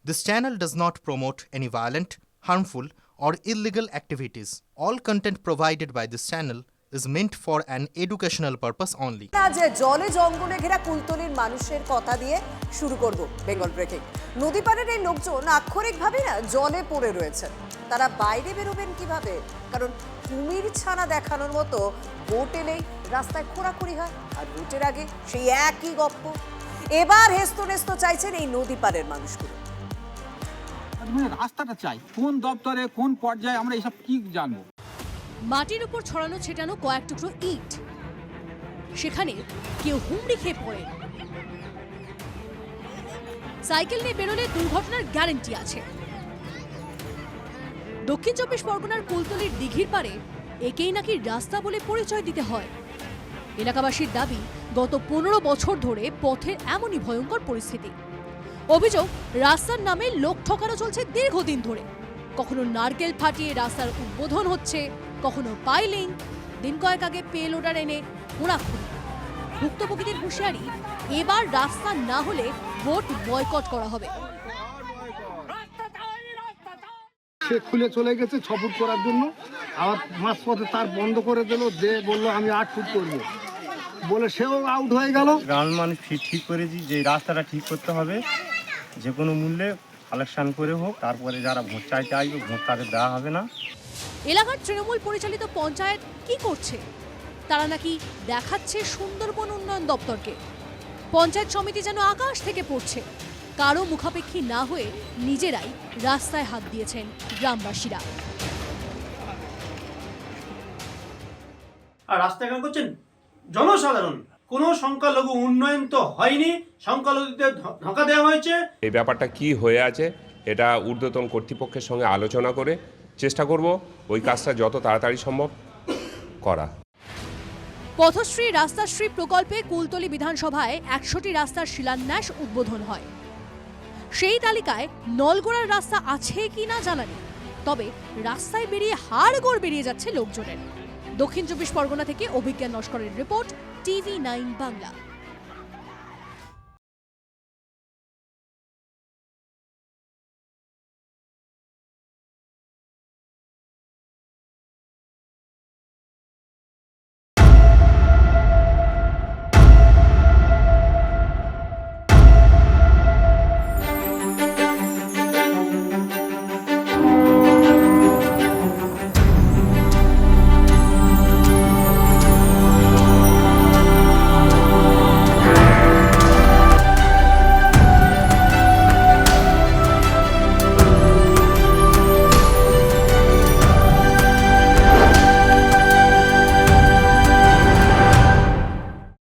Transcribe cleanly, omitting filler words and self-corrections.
This channel does not promote any violent, harmful, or illegal activities. All content provided by this channel is meant for an educational purpose only. আজ জলে জঙ্গলে ঘেরা কুলতলির মানুষের কথা দিয়ে শুরু করব বেঙ্গল ব্রেকিং। নদী পাড়ের এই লোকজন আক্ষরিকভাবে না জলে পড়ে রয়েছে। তারা বাইরে বেরোবেন কিভাবে? কারণ কুমির ছানা দেখানোর মতো বোট এলেই রাস্তায় খোঁড়াখুড়ি হয়, আর বোটের আগে সেই একই গপ্প। এবার হেস্ত নেস্ত চাইছেন এই নদী পাড়ের মানুষগুলো। রাস্তাটা চাই, কোন দপ্তরে কোন পর্যায়ে আমরা এসব কি জানবো? মাটির উপর ছড়ানো ছেটানো কয়েক টুকরো ইট, সেখানে কেউ হুমড়ি খেয়ে পড়ে। সাইকেল নিয়ে বেরোলে দুর্ঘটনার গ্যারান্টি আছে। দক্ষিণ চব্বিশ পরগনার কুলতলির দিঘির পাড়ে একেই নাকি রাস্তা বলে পরিচয় দিতে হয়। এলাকাবাসীর দাবি, গত 15 বছর ধরে পথের এমনই ভয়ঙ্কর পরিস্থিতি। অভিযোগ, রাস্তার নামে লোক ঠকানো চলছে দীর্ঘদিন ধরে। কখনো নারকেল ফাটিয়ে রাস্তার উদ্বোধন হচ্ছে, কখনো পাইলিং, দিন কয়েক আগে পে লোডার এনে খোঁড়াখুড়ি। ভুক্তভোগীদের হুঁশিয়ারি, এবার রাস্তা না হলে ভোট বয়কট করা হবে। সে খুলে চলে গেছে 6 ফুট করার জন্য, আবার মাঝপথে তার বন্ধ করে দিল, যে বললো আমি 8 ফুট করবো বলে সেও আউট হয়ে গেল। গ্রামের মানুষ ঠিক করেছি যে রাস্তাটা ঠিক করতে হবে, যে কোনো মূল্যে কালেকশন করে হোক, তারপরে যারা ভোট চাইতে আসবে ভোট তাদের দেওয়া হবে না। এলাকার তৃণমূল পরিচালিত পঞ্চায়েত কি করছে? তারা নাকি দেখাচ্ছে সুন্দরবন উন্নয়ন দপ্তরকে। পঞ্চায়েত সমিতি যেন আকাশ থেকে পড়ছে। কারো মুখাপেক্ষী না হয়ে নিজেরাই রাস্তায় হাত দিয়েছেন গ্রামবাসীরা। আর রাস্তা কেন করছেন? জনসাধারণ। কোনো সংখ্যালঘু উন্নয়ন তো হয়নি, সংখ্যালঘুদের ঢাকা দেওয়া হয়েছে। এই ব্যাপারটা কি হয়ে আছে এটা ঊর্ধ্বতন কর্তৃপক্ষের সঙ্গে আলোচনা করে চেষ্টা করব ওই কাজটা যত তাড়াতাড়ি সম্ভব করা। পথশ্রী রাস্তাশ্রী প্রকল্পে কুলতলি বিধানসভায় 100টি রাস্তার শিলান্যাস উদ্বোধন হয়। সেই তালিকায় নলগোড়ার রাস্তা আছে কি না জানা নেই, তবে রাস্তায় বেরিয়ে হাড়গোড় বেরিয়ে যাচ্ছে লোকজনের। দক্ষিণ চব্বিশ পরগনা থেকে অভিজ্ঞান নস্করের রিপোর্ট, TV9 বাংলা।